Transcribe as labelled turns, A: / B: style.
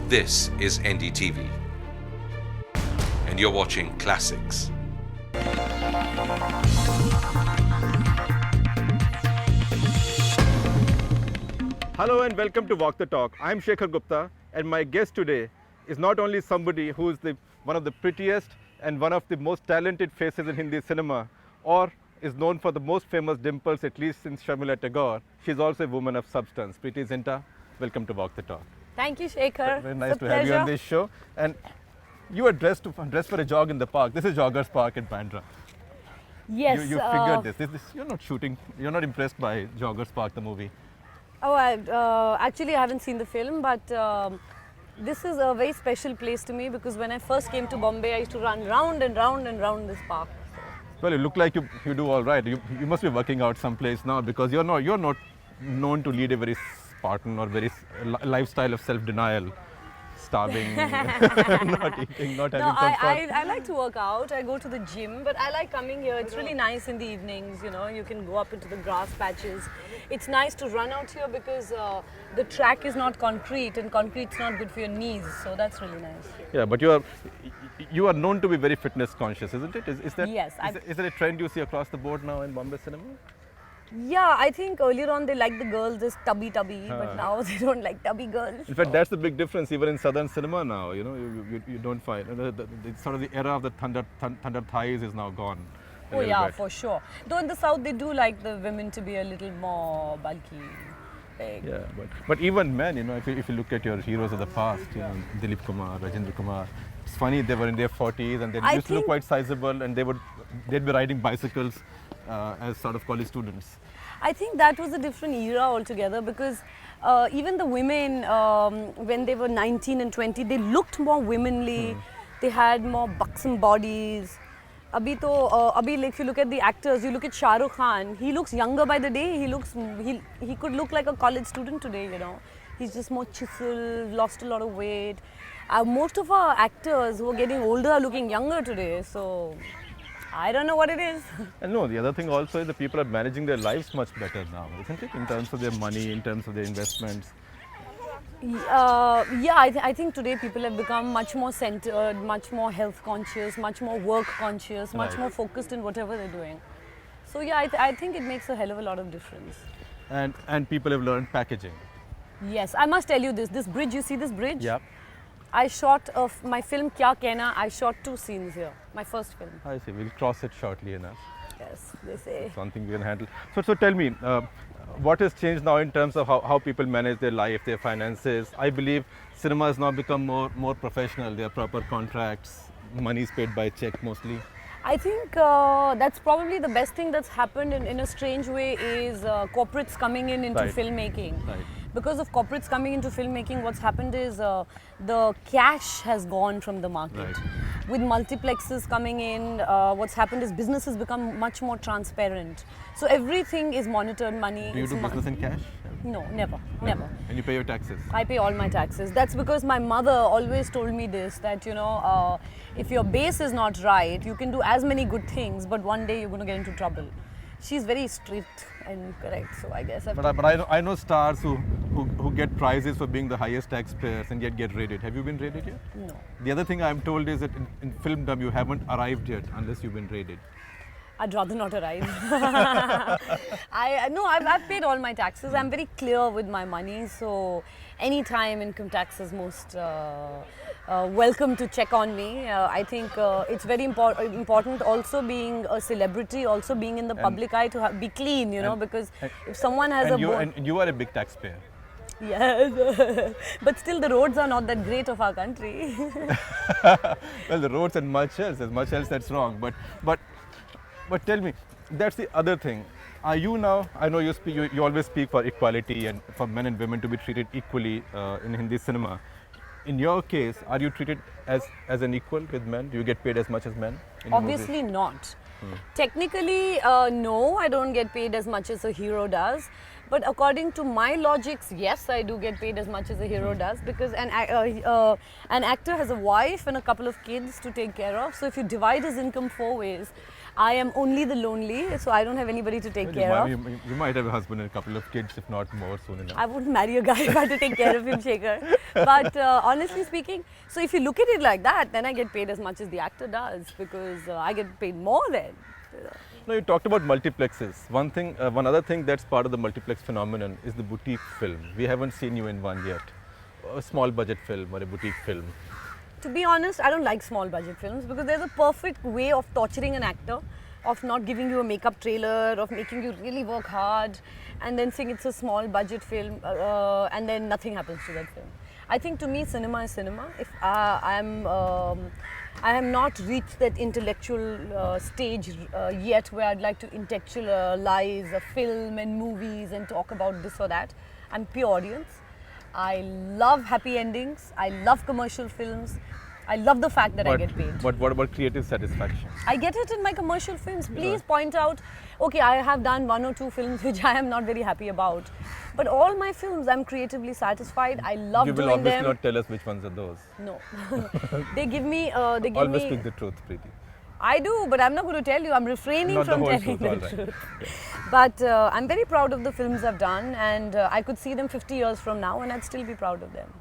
A: This is NDTV, and you're watching Classics.
B: Hello and welcome to Walk the Talk. I'm Shekhar Gupta, and my guest today is not only somebody who is one of the prettiest and one of the most talented faces in Hindi cinema, or is known for the most famous dimples, at least since Sharmila Tagore. She's also a woman of substance. Preeti Zinta, welcome to Walk the Talk.
C: Thank you, Shekhar.
B: Very nice to have you on this show. And you were dressed for a jog in the park. This is Joggers Park in Bandra.
C: Yes.
B: You figured this. You're not shooting. You're not impressed by Joggers Park, the movie.
C: Oh, actually, I haven't seen the film, but this is a very special place to me because when I first came to Bombay, I used to run round and round and round this park.
B: Well, you look like you do all right. You must be working out someplace now because you're not known to lead a very Spartan or very lifestyle of self-denial, starving, not eating, not having some fun.
C: I like to work out. I go to the gym, but I like coming here. It's really nice in the evenings. You know, you can go up into the grass patches. It's nice to run out here because the track is not concrete, and concrete's not good for your knees. So that's really nice.
B: Yeah, but you are known to be very fitness conscious, isn't it? Is that
C: Yes,
B: is that a trend you see across the board now in Bombay cinema?
C: Yeah, I think earlier on they liked the girls as tubby, but now they don't like tubby girls.
B: In fact, that's the big difference even in southern cinema now. You know, you don't find the sort of the era of the thunder thighs is now gone.
C: Oh yeah, for sure. Though in the south they do like the women to be a little more bulky, big.
B: Yeah, but even men, you know, if you look at your heroes of the past, you know, Dilip Kumar, Rajendra Kumar, it's funny they were in their 40s and they used to look quite sizable, and they'd be riding bicycles as sort of college students.
C: I think that was a different era altogether because even the women, when they were 19 and 20, they looked more womanly. They had more buxom bodies. Abhi, if you look at the actors, you look at Shah Rukh Khan, he looks younger by the day. He could look like a college student today, you know. He's just more chiseled, lost a lot of weight. Most of our actors who are getting older are looking younger today, so I don't know what it is.
B: And no, the other thing also is that people are managing their lives much better now, isn't it? In terms of their money, in terms of their investments.
C: I think today people have become much more centered, much more health conscious, much more work conscious, much more focused in whatever they're doing. So yeah, I think it makes a hell of a lot of difference.
B: And people have learned packaging.
C: Yes, I must tell you this bridge, you see this bridge?
B: Yep.
C: I shot my film Kya Kehna, I shot 2 scenes here, my first film.
B: I see, we'll cross it shortly enough.
C: Yes, they say.
B: It's something we can handle. So tell me, what has changed now in terms of how people manage their life, their finances? I believe cinema has now become more professional. There are proper contracts, money is paid by check mostly.
C: I think that's probably the best thing that's happened in a strange way is corporates coming into filmmaking.
B: Right.
C: Because of corporates coming into filmmaking, what's happened is the cash has gone from the market.
B: Right.
C: With multiplexes coming in, what's happened is business has become much more transparent. So everything is monitored money.
B: Do you do business in cash?
C: No, never.
B: And you pay your taxes?
C: I pay all my taxes. That's because my mother always told me this, that you know, if your base is not right, you can do as many good things, but one day you're going to get into trouble. She's very strict and correct, so I guess.
B: But I know stars who get prizes for being the highest taxpayers and yet get raided. Have you been raided yet?
C: No.
B: The other thing I'm told is that in filmdom you haven't arrived yet unless you've been raided.
C: I'd rather not arrive. I've paid all my taxes. I'm very clear with my money, so anytime income tax is most welcome to check on me. I think it's very important also being a celebrity, also being in the public eye to be clean, you know, because if someone has
B: and you are a big taxpayer.
C: Yes, but still the roads are not that great of our country.
B: Well, the roads and much else. There's much else that's wrong. But tell me, that's the other thing. Are you now? I know you always speak for equality and for men and women to be treated equally in Hindi cinema. In your case, are you treated as an equal with men? Do you get paid as much as men?
C: Obviously not. Technically, no, I don't get paid as much as a hero does. But according to my logics, yes, I do get paid as much as a hero does, because an actor has a wife and a couple of kids to take care of. So if you divide his income 4 ways, I am only the lonely, so I don't have anybody to take care of.
B: You might have a husband and a couple of kids, if not more, soon enough.
C: I wouldn't marry a guy if I had to take care of him, Shekhar. But honestly speaking, so if you look at it like that, then I get paid as much as the actor does, because I get paid more then.
B: No, you talked about multiplexes. One other thing that's part of the multiplex phenomenon is the boutique film. We haven't seen you in one yet. A small budget film or a boutique film.
C: To be honest, I don't like small budget films, because there's a perfect way of torturing an actor, of not giving you a makeup trailer, of making you really work hard, and then saying it's a small budget film, and then nothing happens to that film. I think to me, cinema is cinema. If I have not reached that intellectual stage yet where I'd like to intellectualize a film and movies and talk about this or that. I'm pure audience. I love happy endings. I love commercial films. I love the fact that I get paid.
B: But what about creative satisfaction?
C: I get it in my commercial films. Please point out, okay, I have done 1 or 2 films which I am not very happy about. But all my films, I'm creatively satisfied. I love doing them.
B: You will obviously not tell us which ones are those.
C: No. They give me...
B: Always speak the truth, Preeti.
C: I do, but I'm not going to tell you. I'm refraining
B: Not
C: from
B: the whole
C: telling
B: truth,
C: the
B: all right.
C: truth. But I'm very proud of the films I've done, and I could see them 50 years from now and I'd still be proud of them.